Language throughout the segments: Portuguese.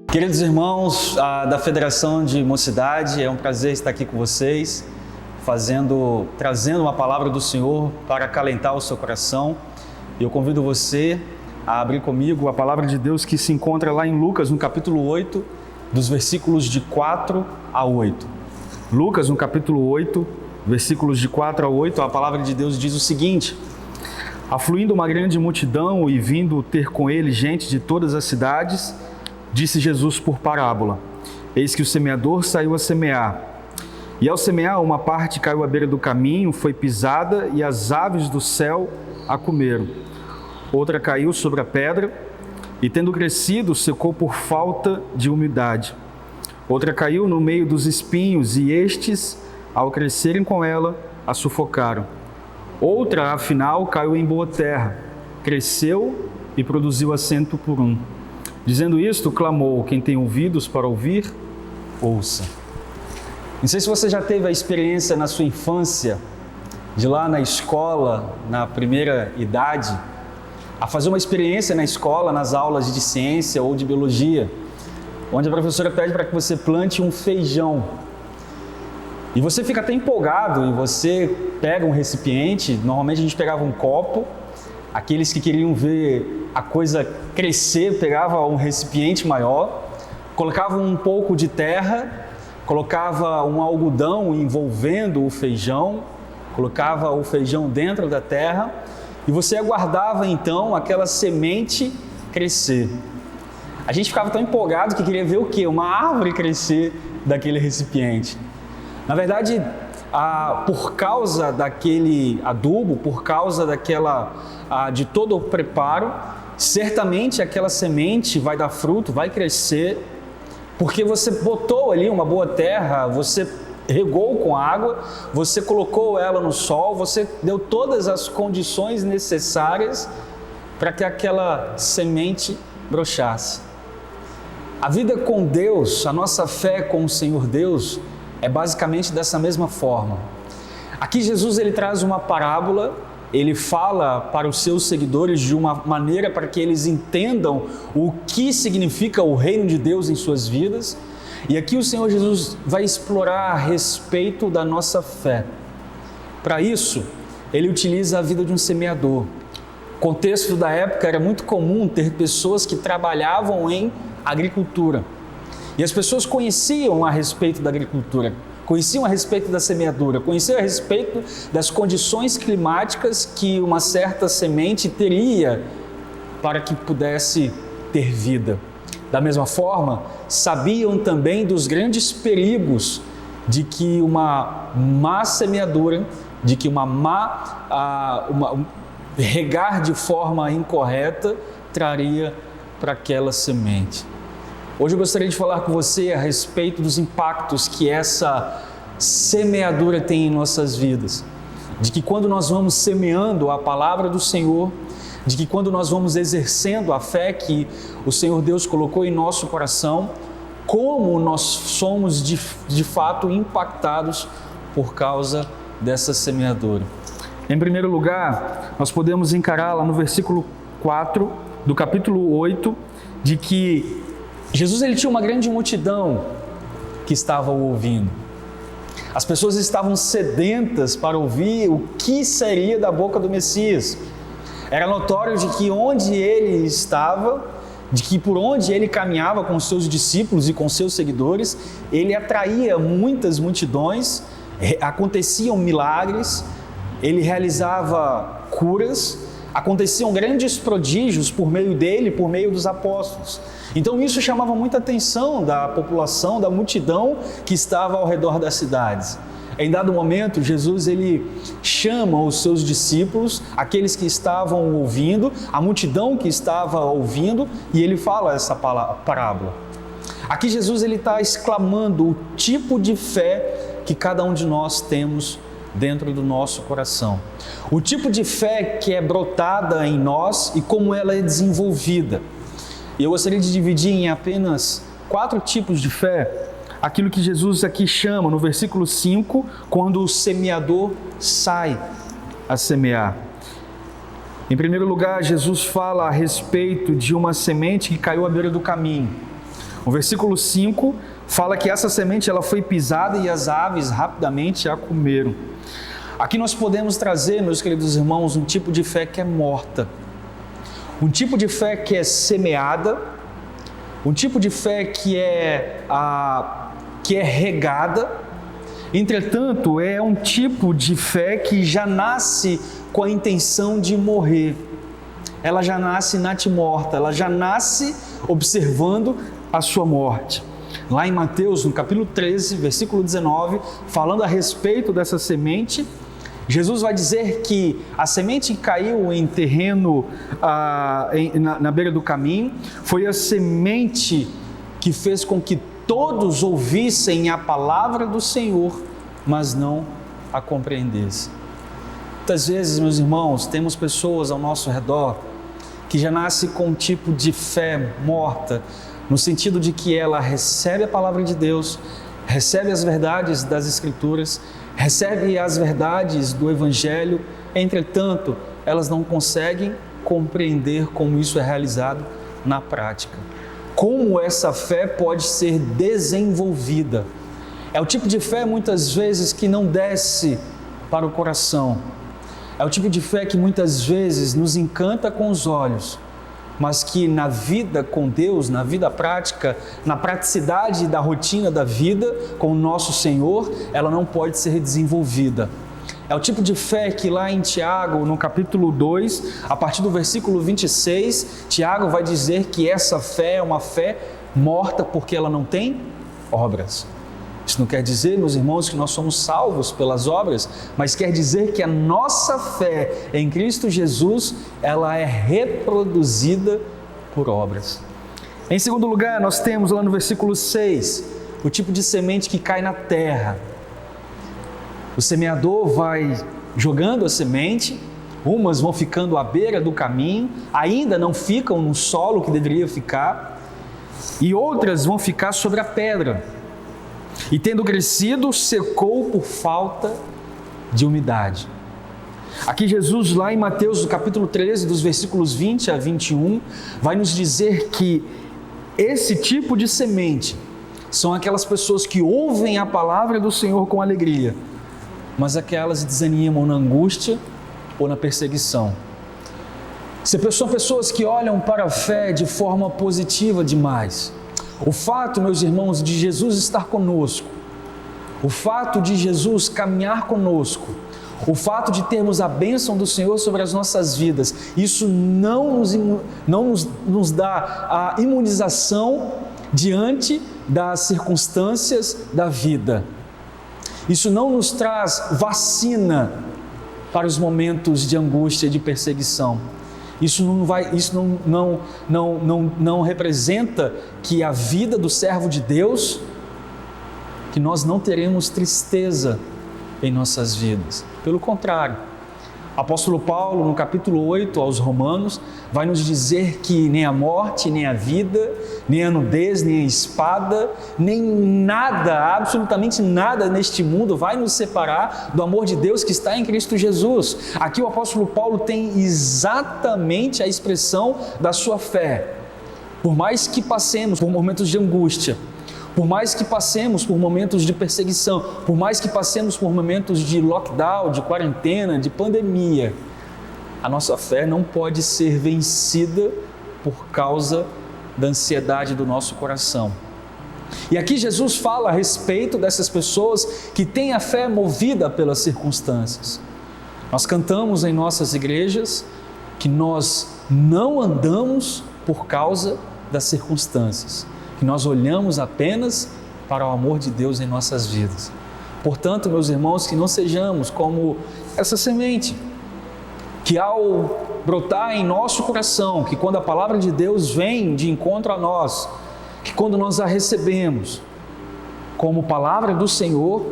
Queridos irmãos da Federação de Mocidade, é um prazer estar aqui com vocês, trazendo uma palavra do Senhor para acalentar o seu coração. Eu convido você a abrir comigo a palavra de Deus que se encontra lá em Lucas, no capítulo 8, dos versículos de 4 a 8. Lucas, no capítulo 8, versículos de 4 a 8, a palavra de Deus diz o seguinte: afluindo uma grande multidão e vindo ter com ele gente de todas as cidades, disse Jesus por parábola: eis que o semeador saiu a semear. E ao semear, uma parte caiu à beira do caminho, foi pisada e as aves do céu a comeram. Outra caiu sobre a pedra e, tendo crescido, secou por falta de umidade. Outra caiu no meio dos espinhos e estes, ao crescerem com ela, a sufocaram. Outra, afinal, caiu em boa terra, cresceu e produziu a 100 por 1. Dizendo isto, clamou: quem tem ouvidos para ouvir, ouça. Não sei se você já teve a experiência na sua infância, de lá na escola, na primeira idade, a fazer uma experiência na escola, nas aulas de ciência ou de biologia, onde a professora pede para que você plante um feijão. E você fica até empolgado e você pega um recipiente, normalmente a gente pegava um copo, aqueles que queriam ver a coisa crescer, pegava um recipiente maior, colocava um pouco de terra, colocava um algodão envolvendo o feijão, colocava o feijão dentro da terra e você aguardava então aquela semente crescer. A gente ficava tão empolgado que queria ver o quê? Uma árvore crescer daquele recipiente. Na verdade, por causa daquele adubo, por causa de todo o preparo, certamente aquela semente vai dar fruto, vai crescer, porque você botou ali uma boa terra, você regou com água, você colocou ela no sol, você deu todas as condições necessárias para que aquela semente brotasse. A vida com Deus, a nossa fé com o Senhor Deus, é basicamente dessa mesma forma. Aqui Jesus ele traz uma parábola, ele fala para os seus seguidores de uma maneira para que eles entendam o que significa o reino de Deus em suas vidas. E aqui o Senhor Jesus vai explorar a respeito da nossa fé. Para isso, ele utiliza a vida de um semeador. O contexto da época era muito comum ter pessoas que trabalhavam em agricultura. E as pessoas conheciam a respeito da agricultura, conheciam a respeito da semeadura, conheciam a respeito das condições climáticas que uma certa semente teria para que pudesse ter vida. Da mesma forma, sabiam também dos grandes perigos de que uma má semeadura, de que regar de forma incorreta traria para aquela semente. Hoje eu gostaria de falar com você a respeito dos impactos que essa semeadura tem em nossas vidas. De que quando nós vamos semeando a palavra do Senhor, de que quando nós vamos exercendo a fé que o Senhor Deus colocou em nosso coração, como nós somos de fato impactados por causa dessa semeadura. Em primeiro lugar, nós podemos encarar lá no versículo 4 do capítulo 8, de que Jesus ele tinha uma grande multidão que estava o ouvindo. As pessoas estavam sedentas para ouvir o que seria da boca do Messias. Era notório de que onde ele estava, de que por onde ele caminhava com seus discípulos e com seus seguidores, ele atraía muitas multidões, aconteciam milagres, ele realizava curas, aconteciam grandes prodígios por meio dele, por meio dos apóstolos. Então isso chamava muita atenção da população, da multidão que estava ao redor das cidades. Em dado momento, Jesus ele chama os seus discípulos, aqueles que estavam ouvindo, a multidão que estava ouvindo, e ele fala essa parábola. Aqui Jesus está exclamando o tipo de fé que cada um de nós temos dentro do nosso coração. O tipo de fé que é brotada em nós e como ela é desenvolvida. E eu gostaria de dividir em apenas 4 tipos de fé, aquilo que Jesus aqui chama no versículo 5, quando o semeador sai a semear. Em primeiro lugar, Jesus fala a respeito de uma semente que caiu à beira do caminho. O versículo 5 fala que essa semente ela foi pisada e as aves rapidamente a comeram. Aqui nós podemos trazer, meus queridos irmãos, um tipo de fé que é morta, um tipo de fé que é semeada, um tipo de fé que é regada. Entretanto, é um tipo de fé que já nasce com a intenção de morrer. Ela já nasce natimorta, ela já nasce observando a sua morte. Lá em Mateus, no capítulo 13, versículo 19, falando a respeito dessa semente, Jesus vai dizer que a semente que caiu em terreno na beira do caminho foi a semente que fez com que todos ouvissem a palavra do Senhor, mas não a compreendessem. Muitas vezes, meus irmãos, temos pessoas ao nosso redor que já nascem com um tipo de fé morta, no sentido de que ela recebe a palavra de Deus, recebe as verdades das Escrituras, recebe as verdades do Evangelho, entretanto, elas não conseguem compreender como isso é realizado na prática. Como essa fé pode ser desenvolvida. É o tipo de fé, muitas vezes, que não desce para o coração. É o tipo de fé que muitas vezes nos encanta com os olhos, mas que na vida com Deus, na vida prática, na praticidade da rotina da vida com o nosso Senhor, ela não pode ser desenvolvida. É o tipo de fé que lá em Tiago, no capítulo 2, a partir do versículo 26, Tiago vai dizer que essa fé é uma fé morta porque ela não tem obras. Isso não quer dizer, meus irmãos, que nós somos salvos pelas obras, mas quer dizer que a nossa fé em Cristo Jesus, ela é reproduzida por obras. Em segundo lugar, nós temos lá no versículo 6, o tipo de semente que cai na terra. O semeador vai jogando a semente, umas vão ficando à beira do caminho, ainda não ficam no solo que deveria ficar, e outras vão ficar sobre a pedra. E tendo crescido, secou por falta de umidade. Aqui Jesus, lá em Mateus, no capítulo 13, dos versículos 20 a 21, vai nos dizer que esse tipo de semente são aquelas pessoas que ouvem a palavra do Senhor com alegria, mas aquelas desanimam na angústia ou na perseguição. São pessoas que olham para a fé de forma positiva demais. O fato, meus irmãos, de Jesus estar conosco, o fato de Jesus caminhar conosco, o fato de termos a bênção do Senhor sobre as nossas vidas, isso não nos dá a imunização diante das circunstâncias da vida. Isso não nos traz vacina para os momentos de angústia e de perseguição. Isso não representa que a vida do servo de Deus, que nós não teremos tristeza em nossas vidas. Pelo contrário, apóstolo Paulo, no capítulo 8 aos Romanos, vai nos dizer que nem a morte, nem a vida, nem a nudez, nem a espada, nem nada, absolutamente nada neste mundo vai nos separar do amor de Deus que está em Cristo Jesus. Aqui o apóstolo Paulo tem exatamente a expressão da sua fé. Por mais que passemos por momentos de angústia, por mais que passemos por momentos de perseguição, por mais que passemos por momentos de lockdown, de quarentena, de pandemia, a nossa fé não pode ser vencida por causa da ansiedade do nosso coração. E aqui Jesus fala a respeito dessas pessoas que têm a fé movida pelas circunstâncias. Nós cantamos em nossas igrejas que nós não andamos por causa das circunstâncias, que nós olhamos apenas para o amor de Deus em nossas vidas. Portanto, meus irmãos, que não sejamos como essa semente, que ao brotar em nosso coração, que quando a palavra de Deus vem de encontro a nós, que quando nós a recebemos como palavra do Senhor,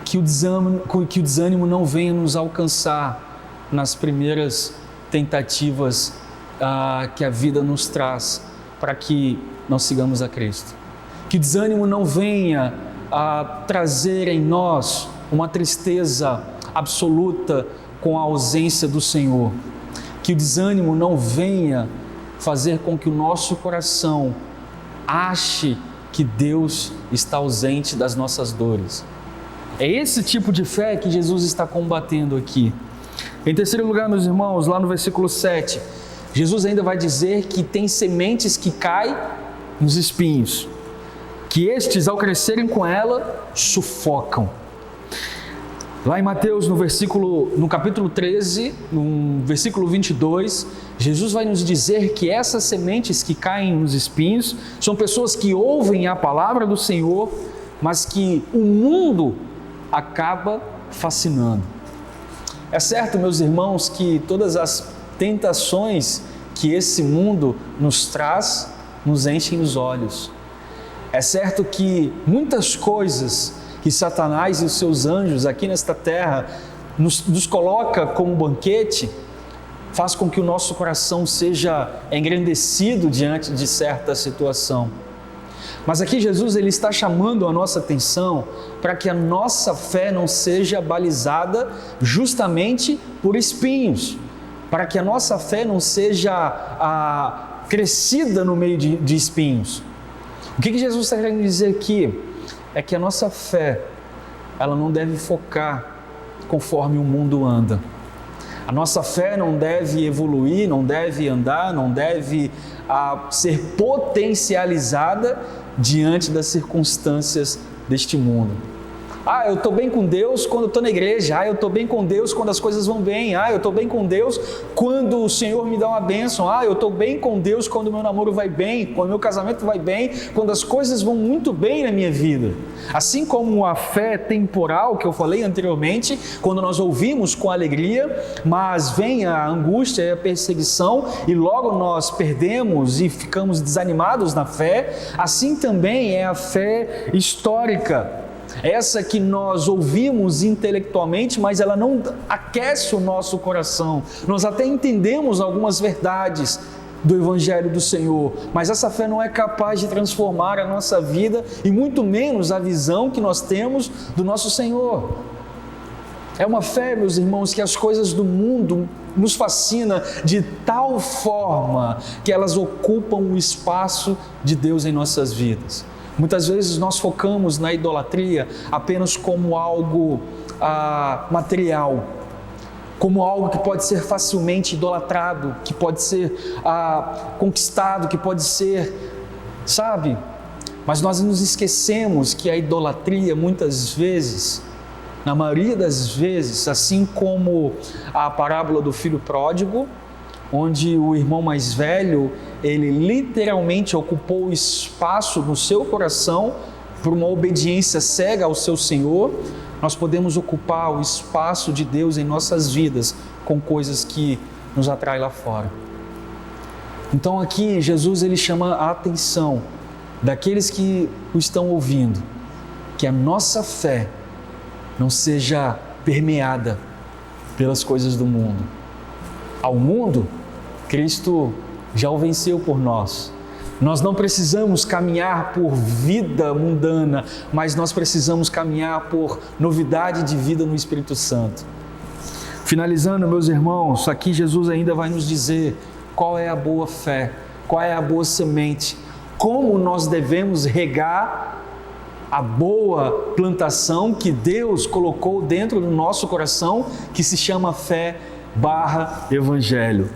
que o desânimo não venha nos alcançar nas primeiras tentativas que a vida nos traz para que nós sigamos a Cristo. Que o desânimo não venha trazer em nós uma tristeza absoluta com a ausência do Senhor. Que o desânimo não venha fazer com que o nosso coração ache que Deus está ausente das nossas dores. É esse tipo de fé que Jesus está combatendo aqui. Em terceiro lugar, meus irmãos, lá no versículo 7, Jesus ainda vai dizer que tem sementes que caem nos espinhos, que estes, ao crescerem com ela, sufocam. Lá em Mateus, no capítulo 13, no versículo 22, Jesus vai nos dizer que essas sementes que caem nos espinhos são pessoas que ouvem a palavra do Senhor, mas que o mundo acaba fascinando. É certo, meus irmãos, que todas as tentações que esse mundo nos traz nos enchem os olhos. É certo que muitas coisas que Satanás e os seus anjos aqui nesta terra nos coloca como banquete, faz com que o nosso coração seja engrandecido diante de certa situação. Mas aqui Jesus ele está chamando a nossa atenção para que a nossa fé não seja balizada justamente por espinhos, para que a nossa fé não seja crescida no meio de espinhos. O que Jesus está querendo dizer aqui? É que a nossa fé, ela não deve focar conforme o mundo anda. A nossa fé não deve evoluir, não deve andar, não deve ser potencializada diante das circunstâncias deste mundo. Eu estou bem com Deus quando eu estou na igreja. Eu estou bem com Deus quando as coisas vão bem. Eu estou bem com Deus quando o Senhor me dá uma bênção. Eu estou bem com Deus quando o meu namoro vai bem, quando o meu casamento vai bem, quando as coisas vão muito bem na minha vida. Assim como a fé temporal que eu falei anteriormente, quando nós ouvimos com alegria, mas vem a angústia e a perseguição e logo nós perdemos e ficamos desanimados na fé, assim também é a fé histórica. Essa que nós ouvimos intelectualmente, mas ela não aquece o nosso coração. Nós até entendemos algumas verdades do Evangelho do Senhor, mas essa fé não é capaz de transformar a nossa vida e muito menos a visão que nós temos do nosso Senhor. É uma fé, meus irmãos, que as coisas do mundo nos fascinam de tal forma que elas ocupam o espaço de Deus em nossas vidas. Muitas vezes nós focamos na idolatria apenas como algo material, como algo que pode ser facilmente idolatrado, que pode ser conquistado, que pode ser, mas nós nos esquecemos que a idolatria muitas vezes, na maioria das vezes, assim como a parábola do filho pródigo, onde o irmão mais velho, ele literalmente ocupou o espaço no seu coração por uma obediência cega ao seu Senhor, nós podemos ocupar o espaço de Deus em nossas vidas com coisas que nos atraem lá fora. Então aqui Jesus ele chama a atenção daqueles que o estão ouvindo, que a nossa fé não seja permeada pelas coisas do mundo. Ao mundo, Cristo já o venceu por nós. Nós não precisamos caminhar por vida mundana, mas nós precisamos caminhar por novidade de vida no Espírito Santo. Finalizando, meus irmãos, aqui Jesus ainda vai nos dizer qual é a boa fé, qual é a boa semente, como nós devemos regar a boa plantação que Deus colocou dentro do nosso coração, que se chama fé / Evangelho.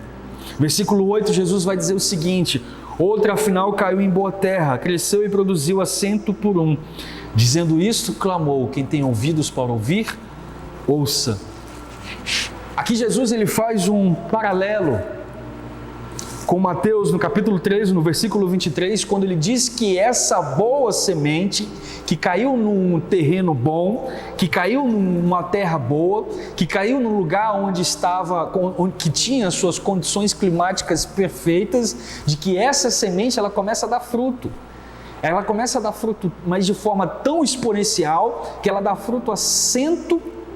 Versículo 8, Jesus vai dizer o seguinte: outra afinal caiu em boa terra, cresceu e produziu 100 por 1. Dizendo isto, clamou: quem tem ouvidos para ouvir, ouça. Aqui Jesus ele faz um paralelo com Mateus no capítulo 13, no versículo 23, quando ele diz que essa boa semente que caiu num terreno bom, que caiu numa terra boa, que caiu num lugar onde que tinha suas condições climáticas perfeitas, de que essa semente ela começa a dar fruto. Ela começa a dar fruto, mas de forma tão exponencial que ela dá fruto a 100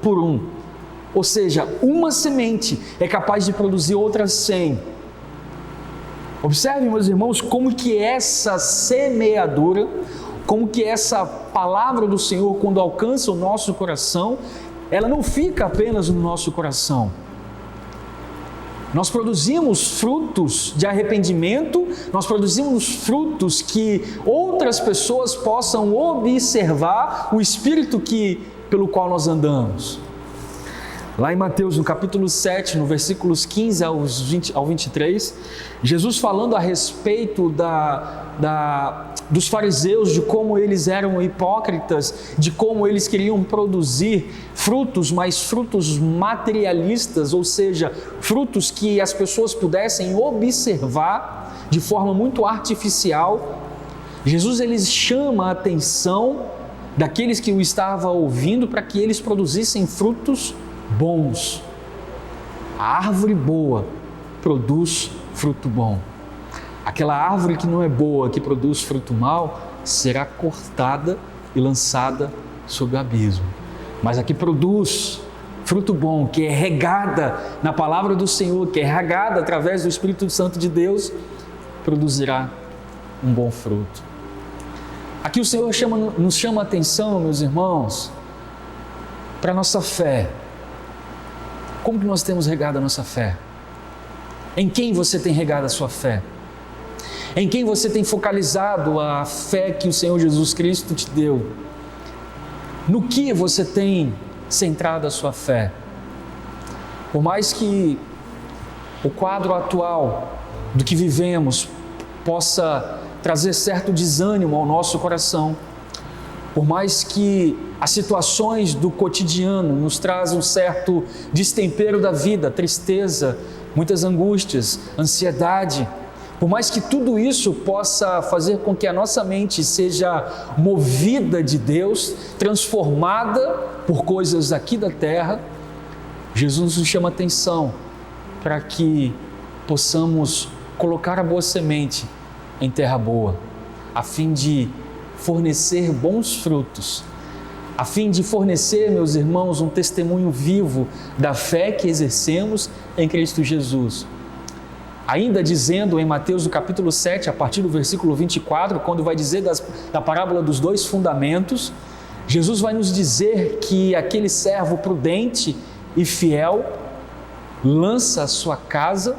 por 1. Ou seja, uma semente é capaz de produzir outras 100. Observe, meus irmãos, como que essa semeadura, como que essa palavra do Senhor, quando alcança o nosso coração, ela não fica apenas no nosso coração. Nós produzimos frutos de arrependimento, nós produzimos frutos que outras pessoas possam observar o espírito pelo qual nós andamos. Lá em Mateus, no capítulo 7, no versículos 15 ao 23, Jesus falando a respeito dos fariseus, de como eles eram hipócritas, de como eles queriam produzir frutos, mas frutos materialistas, ou seja, frutos que as pessoas pudessem observar de forma muito artificial. Jesus ele chama a atenção daqueles que o estavam ouvindo para que eles produzissem frutos bons. A árvore boa produz fruto bom. Aquela árvore que não é boa, que produz fruto mau, será cortada e lançada sob o abismo. Mas a que produz fruto bom, que é regada na palavra do Senhor, que é regada através do Espírito Santo de Deus, produzirá um bom fruto. Aqui o Senhor nos chama a atenção, meus irmãos, para a nossa fé. Como que nós temos regado a nossa fé? Em quem você tem regado a sua fé? Em quem você tem focalizado a fé que o Senhor Jesus Cristo te deu? No que você tem centrado a sua fé? Por mais que o quadro atual do que vivemos possa trazer certo desânimo ao nosso coração, por mais que as situações do cotidiano nos trazem um certo destempero da vida, tristeza, muitas angústias, ansiedade, por mais que tudo isso possa fazer com que a nossa mente seja movida de Deus, transformada por coisas aqui da terra, Jesus nos chama a atenção para que possamos colocar a boa semente em terra boa, a fim de fornecer bons frutos, a fim de fornecer, meus irmãos, um testemunho vivo da fé que exercemos em Cristo Jesus. Ainda dizendo em Mateus no capítulo 7, a partir do versículo 24, quando vai dizer da parábola dos 2 fundamentos, Jesus vai nos dizer que aquele servo prudente e fiel lança a sua casa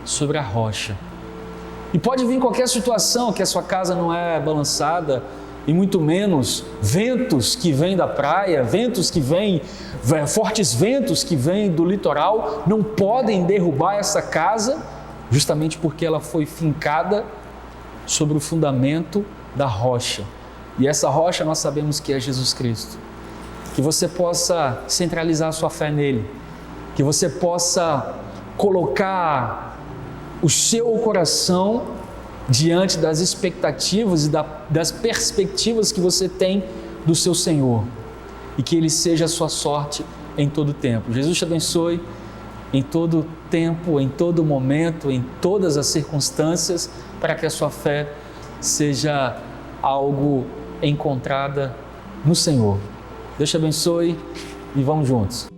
sobre a rocha. E pode vir qualquer situação que a sua casa não é balançada, e muito menos ventos que vêm da praia, fortes ventos que vêm do litoral, não podem derrubar essa casa, justamente porque ela foi fincada sobre o fundamento da rocha. E essa rocha nós sabemos que é Jesus Cristo. Que você possa centralizar a sua fé nele, que você possa colocar o seu coração diante das expectativas e das perspectivas que você tem do seu Senhor, e que Ele seja a sua sorte em todo tempo. Jesus te abençoe em todo tempo, em todo momento, em todas as circunstâncias, para que a sua fé seja algo encontrada no Senhor. Deus te abençoe e vamos juntos.